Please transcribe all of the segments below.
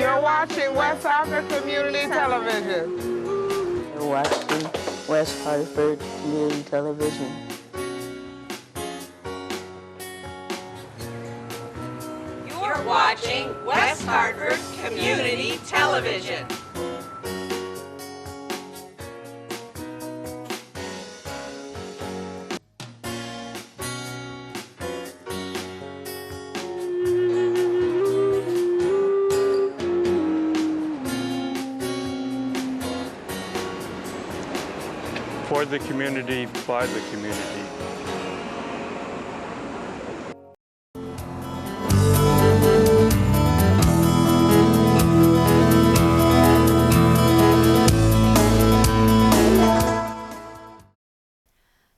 You're watching West Hartford Community Television. You're watching West Hartford Community Television. You're watching West Hartford Community Television. For the community, by the community.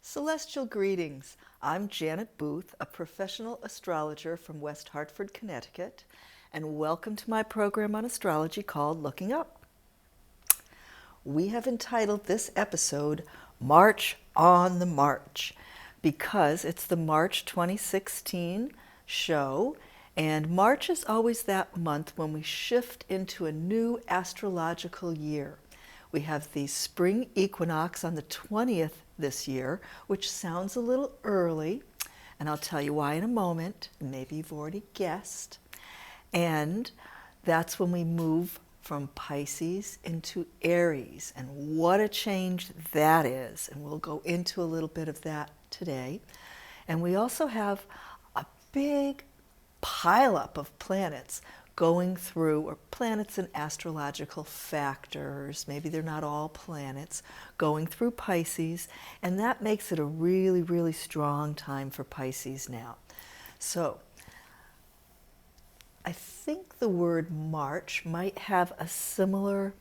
Celestial greetings. I'm Janet Booth, a professional astrologer from West Hartford, Connecticut, and welcome to my program on astrology called Looking Up. We have entitled this episode March on the March because it's the March 2016 show, and March is always that month when we shift into a new astrological year. We have the spring equinox on the 20th this year, which sounds a little early, and I'll tell you why in a moment. Maybe you've already guessed. And that's when we move from Pisces into Aries, and what a change that is. And we'll go into a little bit of that today. And we also have a big pileup of planets going through, or planets and astrological factors, maybe they're not all planets, going through Pisces, and that makes it a really, really strong time for Pisces now. So I think the word March might have a similar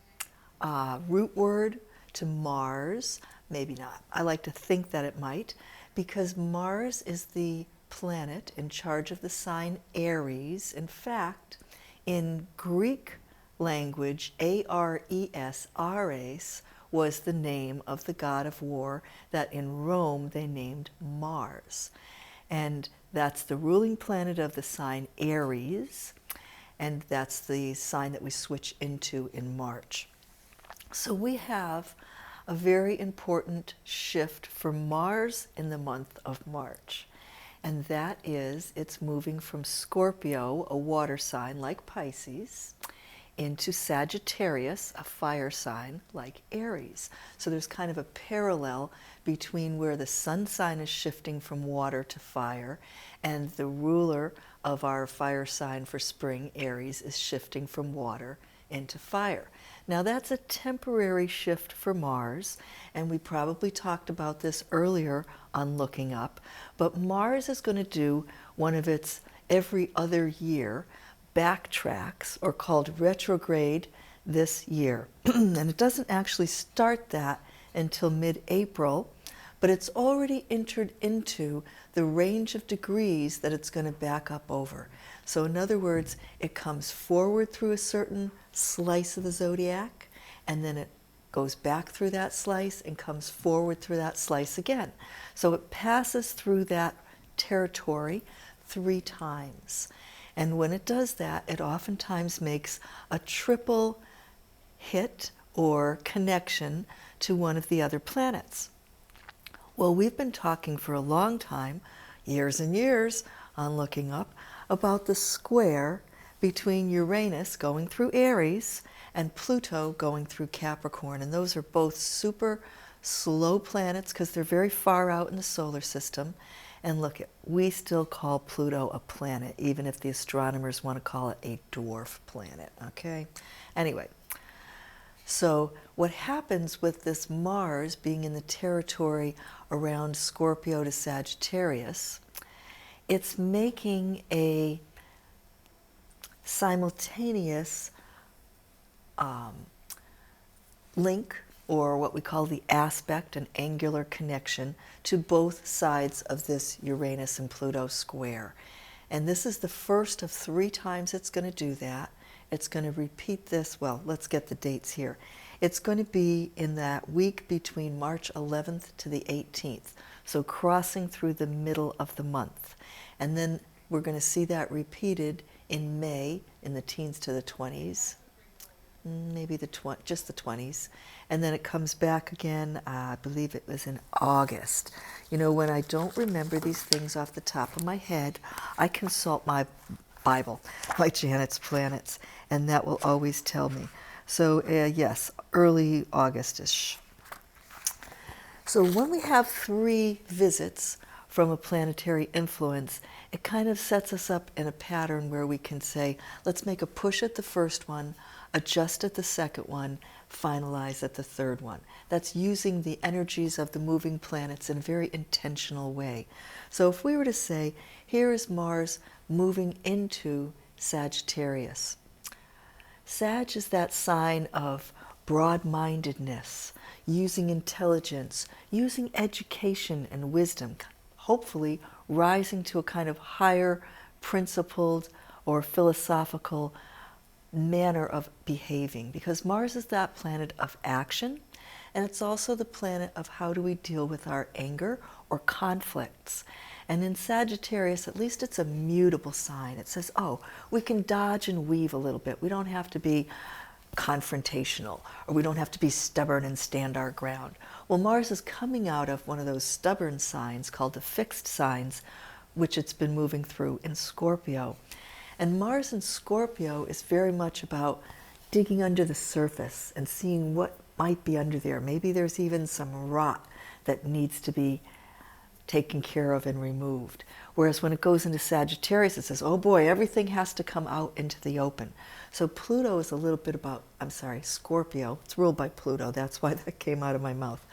root word to Mars, maybe not. I like to think that it might, because Mars is the planet in charge of the sign Aries. In fact, in Greek language, Ares, Ares, was the name of the god of war that in Rome they named Mars. And that's the ruling planet of the sign Aries, and that's the sign that we switch into in March. So we have a very important shift for Mars in the month of March. And that is, it's moving from Scorpio, a water sign like Pisces, into Sagittarius, a fire sign like Aries. So there's kind of a parallel between where the sun sign is shifting from water to fire, and the ruler of our fire sign for spring, Aries, is shifting from water into fire. Now that's a temporary shift for Mars, and we probably talked about this earlier on Looking Up, but Mars is going to do one of its every other year backtracks, or called retrograde, this year. And it doesn't actually start that until mid-April, but it's already entered into the range of degrees that it's going to back up over. So in other words, it comes forward through a certain slice of the zodiac, and then it goes back through that slice and comes forward through that slice again. So it passes through that territory 3 times. And when it does that, it oftentimes makes a triple hit or connection to one of the other planets. Well, we've been talking for a long time, years and years, on Looking Up, about the square between Uranus going through Aries and Pluto going through Capricorn. And those are both super slow planets because they're very far out in the solar system. And look, we still call Pluto a planet, even if the astronomers want to call it a dwarf planet, okay? Anyway, so what happens with this Mars being in the territory around Scorpio to Sagittarius, it's making a simultaneous link, or what we call the aspect, an angular connection, to both sides of this Uranus and Pluto square. And this is the first of 3 times it's going to do that. It's going to repeat this, well, let's get the dates here. It's going to be in that week between March 11th to the 18th, so crossing through the middle of the month. And then we're going to see that repeated in May in the teens to the 20s, maybe just the 20s. And then it comes back again, I believe it was in August. You know, when I don't remember these things off the top of my head, I consult my Bible, my Janet's Planets, and that will always tell me. So yes, early August-ish. So when we have 3 visits from a planetary influence, it kind of sets us up in a pattern where we can say, let's make a push at the first one, adjust at the second one, finalize at the third one. That's using the energies of the moving planets in a very intentional way. So if we were to say, here is Mars moving into Sagittarius. Sag is that sign of broad-mindedness, using intelligence, using education and wisdom, hopefully rising to a kind of higher principled or philosophical manner of behaving, because Mars is that planet of action, and it's also the planet of how do we deal with our anger or conflicts. And in Sagittarius, at least it's a mutable sign. It says, oh, we can dodge and weave a little bit. We don't have to be confrontational, or we don't have to be stubborn and stand our ground. Well, Mars is coming out of one of those stubborn signs called the fixed signs, which it's been moving through in Scorpio. And Mars in Scorpio is very much about digging under the surface and seeing what might be under there. Maybe there's even some rot that needs to be taken care of and removed. Whereas when it goes into Sagittarius, it says, oh boy, everything has to come out into the open. So Pluto is a little bit about, Scorpio. It's ruled by Pluto. That's why that came out of my mouth.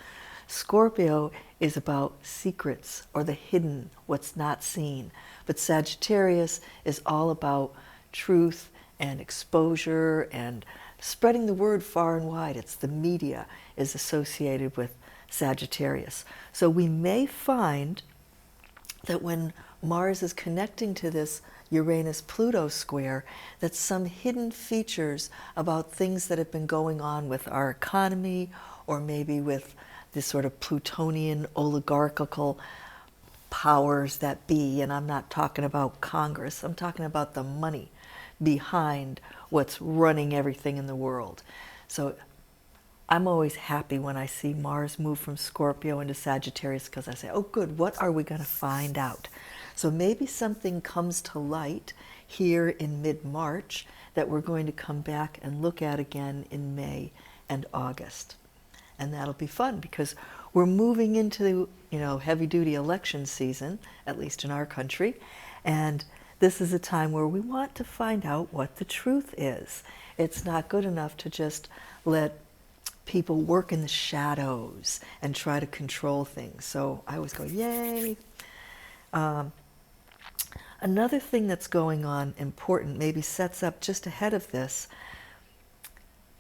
Scorpio is about secrets or the hidden, what's not seen. But Sagittarius is all about truth and exposure and spreading the word far and wide. It's the media is associated with Sagittarius. So we may find that when Mars is connecting to this Uranus-Pluto square, that some hidden features about things that have been going on with our economy, or maybe with this sort of Plutonian oligarchical powers that be, and I'm not talking about Congress, I'm talking about the money behind what's running everything in the world. So I'm always happy when I see Mars move from Scorpio into Sagittarius, because I say, oh good, what are we going to find out? So maybe something comes to light here in mid-March that we're going to come back and look at again in May and August. And that'll be fun, because we're moving into, heavy-duty election season, at least in our country, and this is a time where we want to find out what the truth is. It's not good enough to just let people work in the shadows and try to control things. So I always go, yay. Another thing that's going on important, maybe sets up just ahead of this,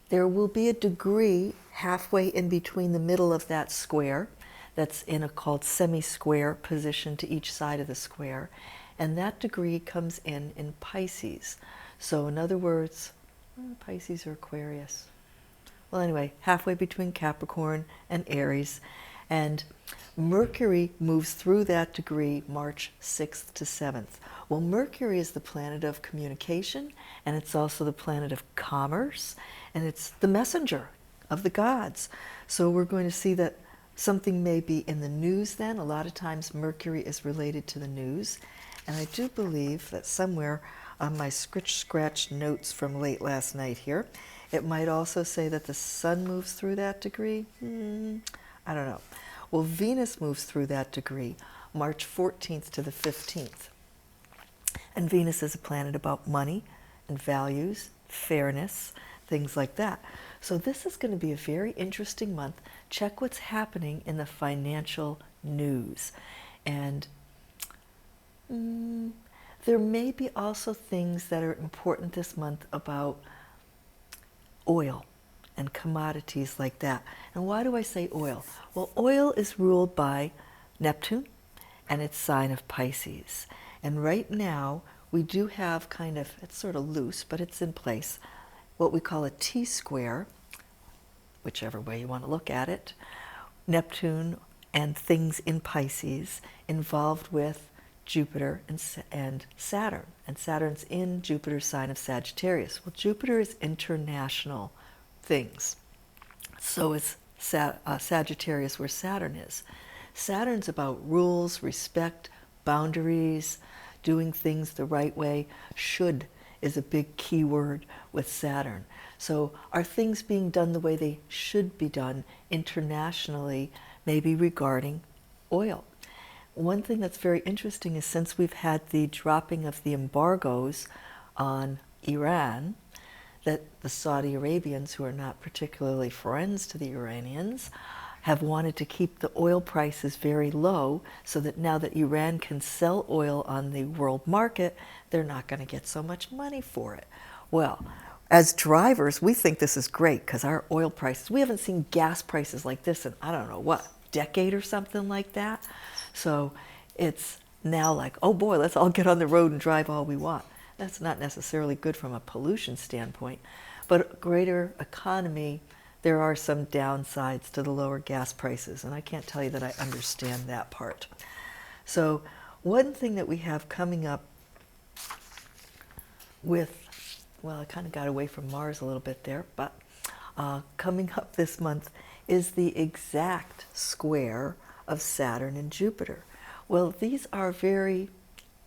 there will be a degree halfway in between the middle of that square that's in a called semi-square position to each side of the square, and that degree comes in Pisces. So in other words, Pisces or Aquarius. Well, anyway, halfway between Capricorn and Aries, and Mercury moves through that degree March 6th to 7th. Well, Mercury is the planet of communication, and it's also the planet of commerce, and it's the messenger of the gods. So we're going to see that something may be in the news then. A lot of times Mercury is related to the news, and I do believe that somewhere on my scratch notes from late last night here, it might also say that the sun moves through that degree. I don't know. Well, Venus moves through that degree March 14th to the 15th. And Venus is a planet about money and values, fairness, things like that. So this is going to be a very interesting month. Check what's happening in the financial news. And there may be also things that are important this month about oil and commodities like that. And why do I say oil? Well, oil is ruled by Neptune and its sign of Pisces. And right now we do have kind of, it's sort of loose, but it's in place, what we call a T-square, whichever way you want to look at it, Neptune and things in Pisces involved with Jupiter and Saturn. And Saturn's in Jupiter's sign of Sagittarius. Well, Jupiter is international things. So is Sagittarius, where Saturn is. Saturn's about rules, respect, boundaries, doing things the right way. Should is a big key word with Saturn. So are things being done the way they should be done internationally, maybe regarding oil? One thing that's very interesting is since we've had the dropping of the embargoes on Iran, that the Saudi Arabians, who are not particularly friends to the Iranians, have wanted to keep the oil prices very low so that now that Iran can sell oil on the world market, they're not going to get so much money for it. Well, as drivers, we think this is great because our oil prices, we haven't seen gas prices like this in, I don't know, what, decade or something like that. So it's now like, oh boy, let's all get on the road and drive all we want. That's not necessarily good from a pollution standpoint, but greater economy, there are some downsides to the lower gas prices, and I can't tell you that I understand that part. So one thing that we have coming up with, well, I kind of got away from Mars a little bit there, but coming up this month is the exact square of Saturn and Jupiter. Well, these are very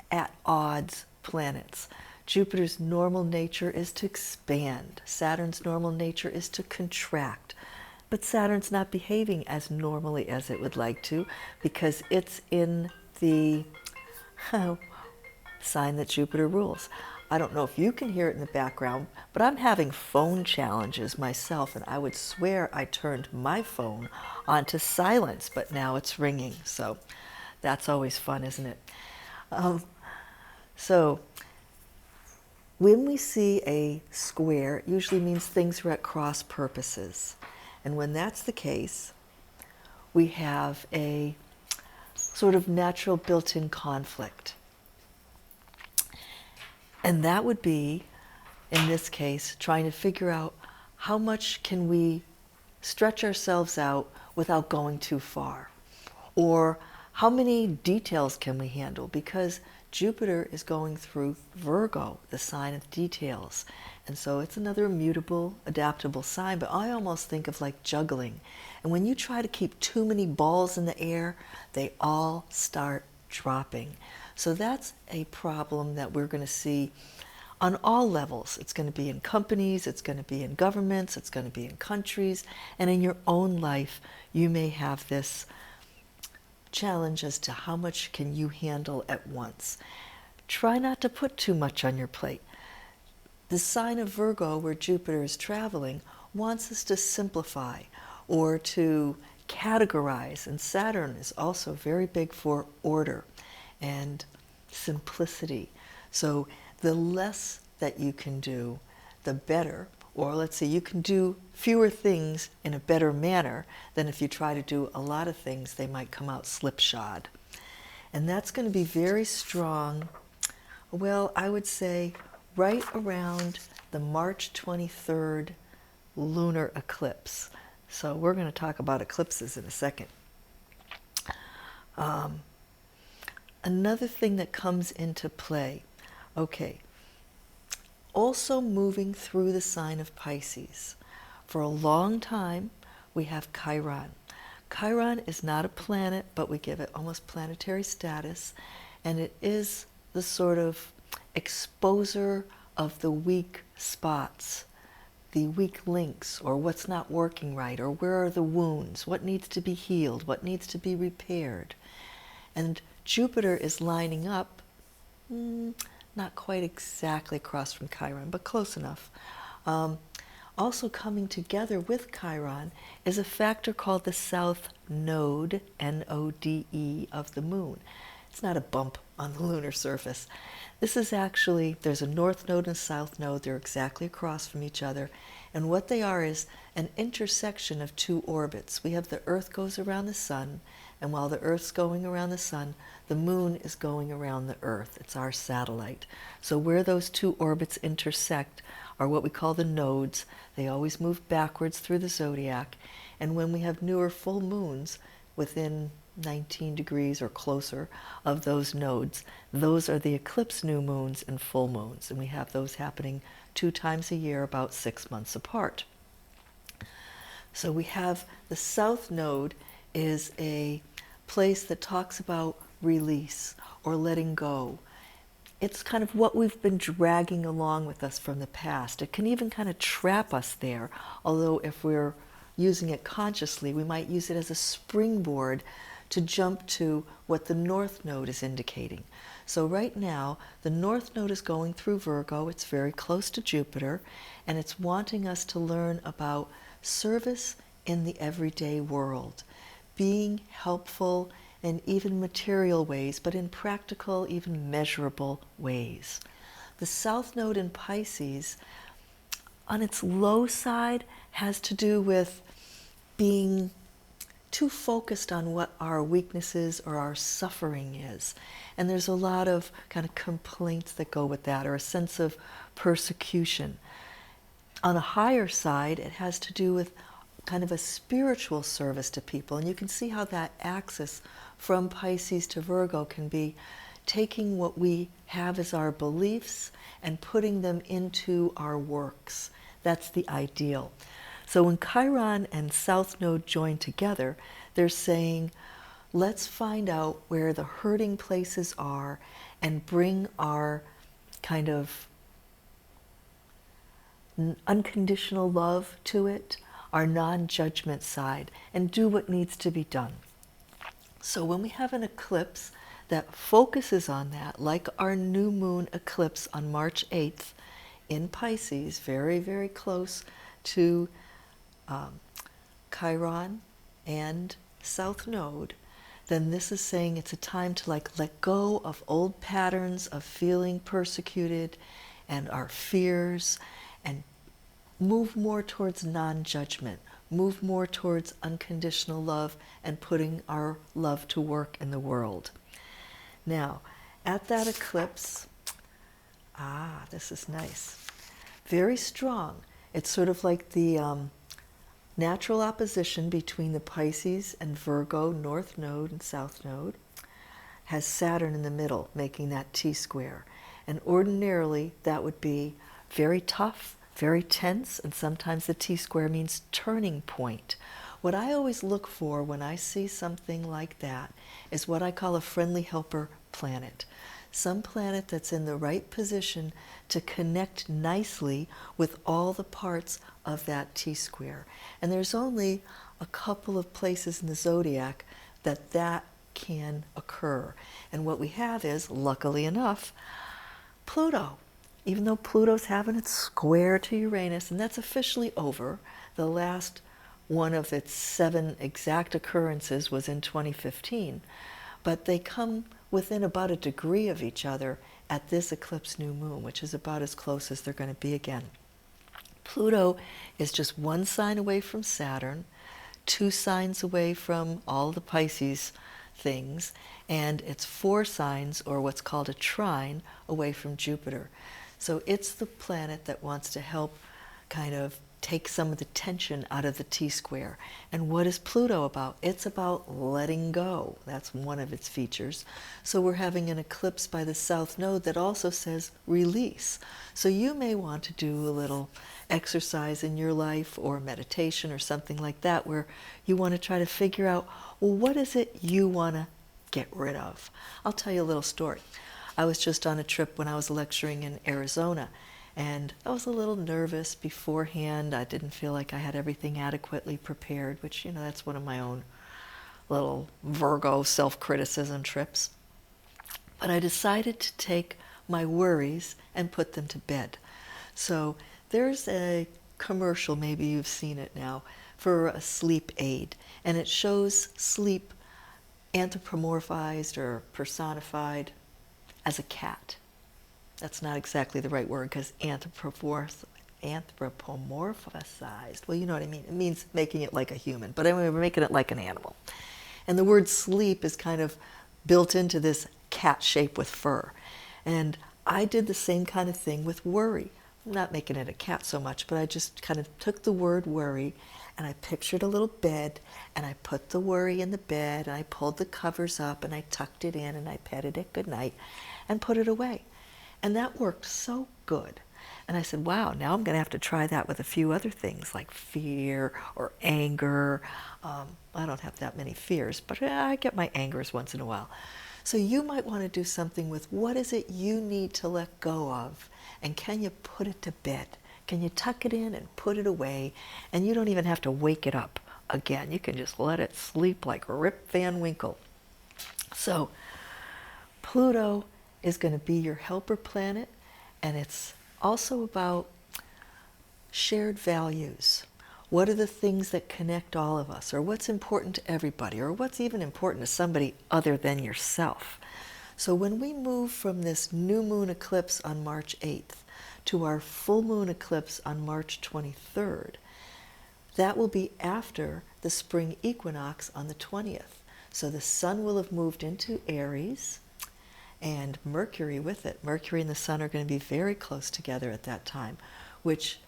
at odds planets. Jupiter's normal nature is to expand. Saturn's normal nature is to contract. But Saturn's not behaving as normally as it would like to because it's in the sign that Jupiter rules. I don't know if you can hear it in the background, but I'm having phone challenges myself, and I would swear I turned my phone onto silence, but now it's ringing. So that's always fun, isn't it? So when we see a square, it usually means things are at cross purposes. And when that's the case, we have a sort of natural built-in conflict. And that would be, in this case, trying to figure out how much can we stretch ourselves out without going too far? Or how many details can we handle? Because Jupiter is going through Virgo, the sign of details. And so it's another mutable, adaptable sign, but I almost think of like juggling. And when you try to keep too many balls in the air, they all start dropping. So that's a problem that we're going to see on all levels. It's going to be in companies, it's going to be in governments, it's going to be in countries, and in your own life, you may have this challenge as to how much can you handle at once. Try not to put too much on your plate. The sign of Virgo, where Jupiter is traveling, wants us to simplify or to categorize, and Saturn is also very big for order and simplicity. So the less that you can do, the better. Or let's say you can do fewer things in a better manner than if you try to do a lot of things, they might come out slipshod. And that's going to be very strong, well, I would say right around the March 23rd lunar eclipse. So we're going to talk about eclipses in a second. Another thing that comes into play, okay, also moving through the sign of Pisces. For a long time, we have Chiron. Chiron is not a planet, but we give it almost planetary status, and it is the sort of exposer of the weak spots, the weak links, or what's not working right, or where are the wounds, what needs to be healed, what needs to be repaired. And Jupiter is lining up, not quite exactly across from Chiron, but close enough. Also coming together with Chiron is a factor called the south node, N-O-D-E, of the moon. It's not a bump on the lunar surface. This is actually, there's a north node and a south node. They're exactly across from each other. And what they are is an intersection of two orbits. We have the Earth goes around the sun, and while the Earth's going around the sun, the moon is going around the Earth. It's our satellite. So where those two orbits intersect are what we call the nodes. They always move backwards through the zodiac. And when we have newer full moons, within 19 degrees or closer of those nodes. Those are the eclipse new moons and full moons, and we have those happening 2 times a year, about 6 months apart. So we have the south node is a place that talks about release or letting go. It's kind of what we've been dragging along with us from the past. It can even kind of trap us there, although if we're using it consciously, we might use it as a springboard to jump to what the north node is indicating. So right now, the north node is going through Virgo. It's very close to Jupiter, and it's wanting us to learn about service in the everyday world, being helpful in even material ways, but in practical, even measurable ways. The south node in Pisces, on its low side, has to do with being too focused on what our weaknesses or our suffering is. And there's a lot of kind of complaints that go with that, or a sense of persecution. On a higher side, it has to do with kind of a spiritual service to people. And you can see how that axis from Pisces to Virgo can be taking what we have as our beliefs and putting them into our works. That's the ideal. So when Chiron and South Node join together, they're saying, let's find out where the hurting places are and bring our kind of unconditional love to it, our non-judgment side, and do what needs to be done. So when we have an eclipse that focuses on that, like our new moon eclipse on March 8th in Pisces, very, very close to Chiron and South Node, then this is saying it's a time to let go of old patterns of feeling persecuted and our fears, and move more towards non-judgment, move more towards unconditional love and putting our love to work in the world. Now, at that eclipse, this is nice. Very strong. It's sort of like the natural opposition between the Pisces and Virgo North Node and South Node has Saturn in the middle, making that T-square. And ordinarily, that would be very tough, very tense, and sometimes the T-square means turning point. What I always look for when I see something like that is what I call a friendly helper planet. Some planet that's in the right position to connect nicely with all the parts of that T-square. And there's only a couple of places in the zodiac that can occur. And what we have is, luckily enough, Pluto. Even though Pluto's having its square to Uranus, and that's officially over, the last one of its 7 exact occurrences was in 2015, but they come within about a degree of each other at this eclipse new moon, which is about as close as they're going to be again. Pluto is just 1 sign away from Saturn, 2 signs away from all the Pisces things, and it's 4 signs, or what's called a trine, away from Jupiter. So it's the planet that wants to help kind of take some of the tension out of the T-square. And what is Pluto about? It's about letting go. That's one of its features. So we're having an eclipse by the South Node that also says release. So you may want to do a little exercise in your life or meditation or something like that where you want to try to figure out, well, what is it you want to get rid of? I'll tell you a little story. I was just on a trip when I was lecturing in Arizona, and I was a little nervous beforehand. I didn't feel like I had everything adequately prepared, which, that's one of my own little Virgo self-criticism trips. But I decided to take my worries and put them to bed. So there's a commercial, maybe you've seen it now, for a sleep aid, and it shows sleep anthropomorphized or personified as a cat. That's not exactly the right word, because anthropomorphized, well, you know what I mean. It means making it like a human, but anyway, we're making it like an animal. And the word sleep is kind of built into this cat shape with fur. And I did the same kind of thing with worry. I'm not making it a cat so much, but I just kind of took the word worry and I pictured a little bed, and I put the worry in the bed, and I pulled the covers up, and I tucked it in, and I petted it goodnight, and put it away. And that worked so good. And I said, wow, now I'm going to have to try that with a few other things like fear or anger. I don't have that many fears, but I get my angers once in a while. So you might want to do something with what is it you need to let go of, and can you put it to bed? Can you tuck it in and put it away? And you don't even have to wake it up again. You can just let it sleep like Rip Van Winkle. So Pluto is going to be your helper planet, and it's also about shared values. What are the things that connect all of us, or what's important to everybody, or what's even important to somebody other than yourself? So when we move from this new moon eclipse on March 8th to our full moon eclipse on March 23rd, that will be after the spring equinox on the 20th. So the sun will have moved into Aries, and Mercury with it. Mercury and the sun are going to be very close together at that time, which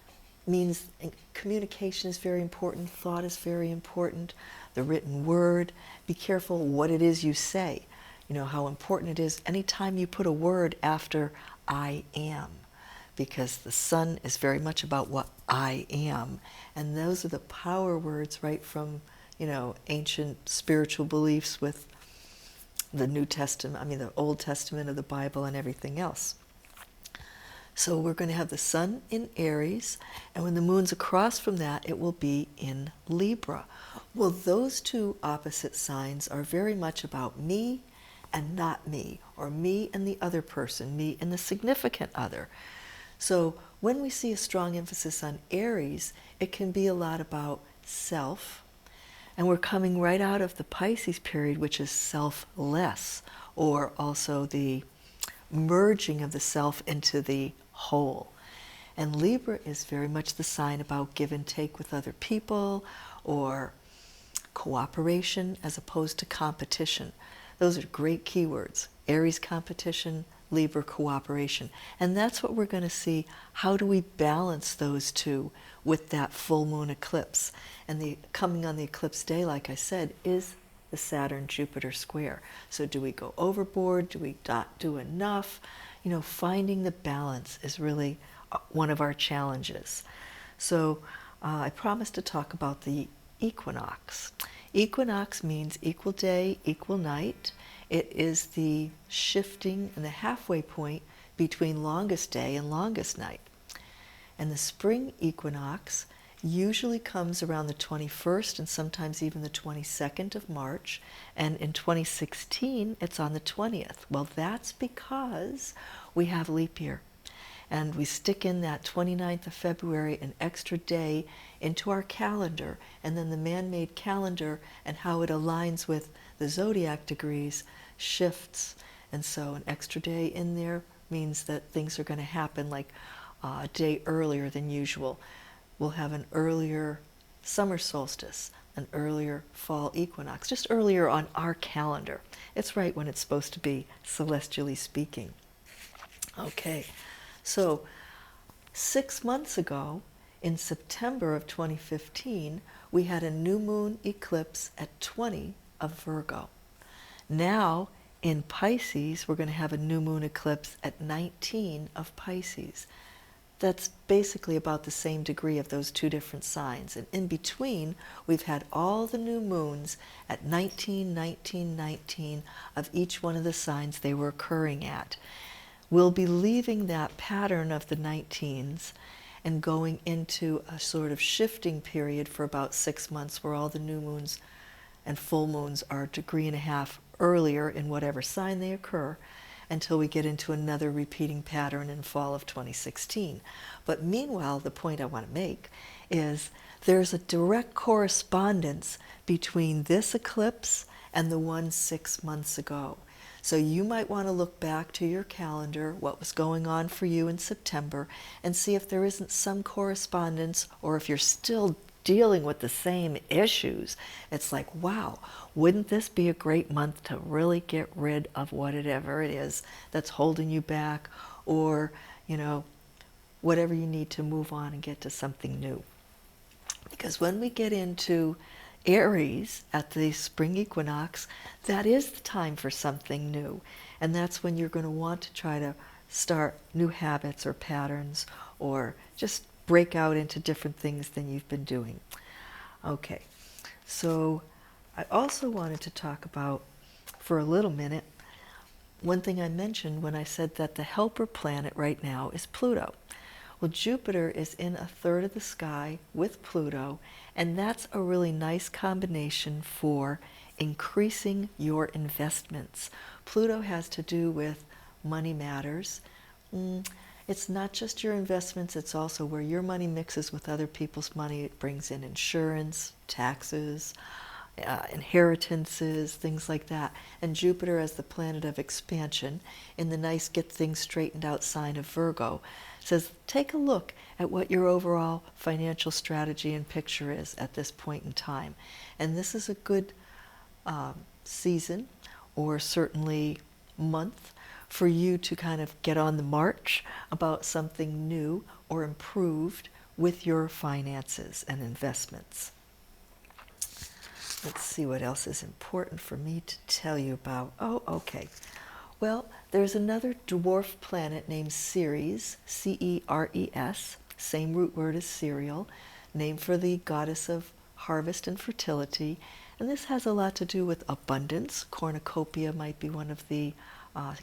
means communication is very important, thought is very important, the written word. Be careful what it is you say. You know how important it is anytime you put a word after I am, because the sun is very much about what I am. And those are the power words right from, ancient spiritual beliefs with the New Testament, the Old Testament of the Bible and everything else. So we're going to have the sun in Aries, and when the moon's across from that, it will be in Libra. Well, those two opposite signs are very much about me and not me, or me and the other person, me and the significant other. So when we see a strong emphasis on Aries, it can be a lot about self. And we're coming right out of the Pisces period, which is selfless, or also the merging of the self into the whole. And Libra is very much the sign about give and take with other people, or cooperation as opposed to competition. Those are great keywords. Aries competition, Libra cooperation. And that's what we're going to see. How do we balance those two with that full moon eclipse? And the coming on the eclipse day, like I said, is the Saturn-Jupiter square. So do we go overboard? Do we not do enough? Finding the balance is really one of our challenges. So I promised to talk about the equinox. Equinox means equal day, equal night. It is the shifting and the halfway point between longest day and longest night. And the spring equinox usually comes around the 21st and sometimes even the 22nd of March. And in 2016, it's on the 20th. Well, that's because we have leap year. And we stick in that 29th of February, an extra day, into our calendar. And then the man-made calendar and how it aligns with the zodiac degrees shifts. And so an extra day in there means that things are going to happen like a day earlier than usual. We'll have an earlier summer solstice, an earlier fall equinox, just earlier on our calendar. It's right when it's supposed to be, celestially speaking. Okay, so 6 months ago, in September of 2015, we had a new moon eclipse at 20 of Virgo. Now, in Pisces, we're going to have a new moon eclipse at 19 of Pisces. That's basically about the same degree of those two different signs. And in between, we've had all the new moons at 19, 19, 19 of each one of the signs they were occurring at. We'll be leaving that pattern of the 19s and going into a sort of shifting period for about 6 months where all the new moons and full moons are a degree and a half earlier in whatever sign they occur, until we get into another repeating pattern in fall of 2016. But meanwhile, the point I want to make is there's a direct correspondence between this eclipse and the one 6 months ago. So you might want to look back to your calendar, what was going on for you in September, and see if there isn't some correspondence, or if you're still dealing with the same issues. It's like, wow, wouldn't this be a great month to really get rid of whatever it is that's holding you back, or, whatever you need to move on and get to something new. Because when we get into Aries at the spring equinox, that is the time for something new. And that's when you're going to want to try to start new habits or patterns or just break out into different things than you've been doing. Okay, so I also wanted to talk about, for a little minute, one thing I mentioned when I said that the helper planet right now is Pluto. Well, Jupiter is in a third of the sky with Pluto, and that's a really nice combination for increasing your investments. Pluto has to do with money matters. It's not just your investments, it's also where your money mixes with other people's money. It brings in insurance, taxes, inheritances, things like that. And Jupiter as the planet of expansion in the nice get things straightened out sign of Virgo says, take a look at what your overall financial strategy and picture is at this point in time. And this is a good season, or certainly month, for you to kind of get on the march about something new or improved with your finances and investments. Let's see what else is important for me to tell you about. Oh, okay. Well, there's another dwarf planet named Ceres, C-E-R-E-S, same root word as cereal, named for the goddess of harvest and fertility. And this has a lot to do with abundance. Cornucopia might be one of the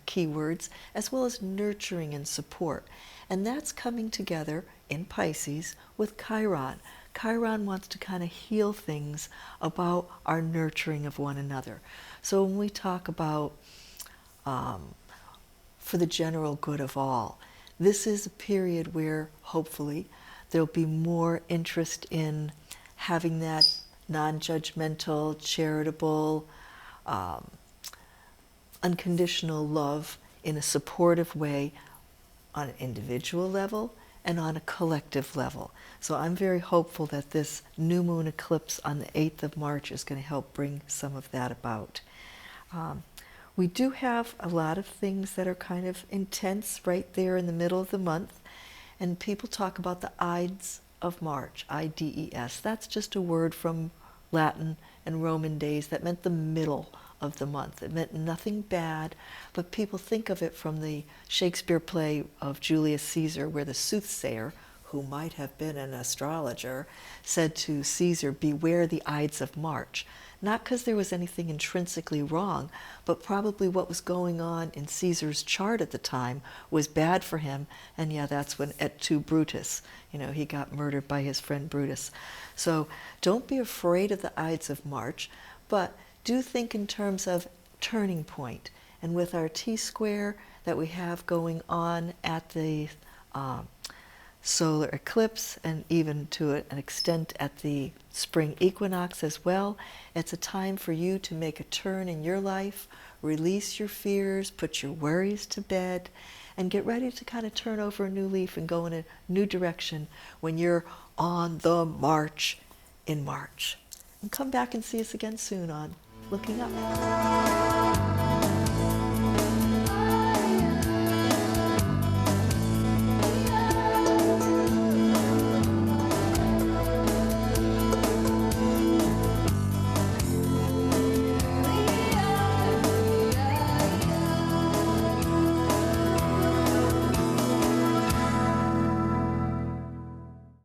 key words, as well as nurturing and support. And that's coming together in Pisces with Chiron. Chiron wants to kind of heal things about our nurturing of one another. So when we talk about for the general good of all, this is a period where hopefully there'll be more interest in having that non-judgmental, charitable, unconditional love in a supportive way on an individual level and on a collective level. So I'm very hopeful that this new moon eclipse on the 8th of March is going to help bring some of that about. We do have a lot of things that are kind of intense right there in the middle of the month, and people talk about the Ides of March, I-D-E-S. That's just a word from Latin and Roman days that meant the middle of the month. It meant nothing bad, but people think of it from the Shakespeare play of Julius Caesar, where the soothsayer, who might have been an astrologer, said to Caesar, beware the Ides of March. Not because there was anything intrinsically wrong, but probably what was going on in Caesar's chart at the time was bad for him, and yeah, that's when et tu Brutus, he got murdered by his friend Brutus. So don't be afraid of the Ides of March, but do think in terms of turning point. And with our T-square that we have going on at the solar eclipse, and even to an extent at the spring equinox as well, it's a time for you to make a turn in your life, release your fears, put your worries to bed, and get ready to kind of turn over a new leaf and go in a new direction when you're on the march in March. And come back and see us again soon on Looking Up.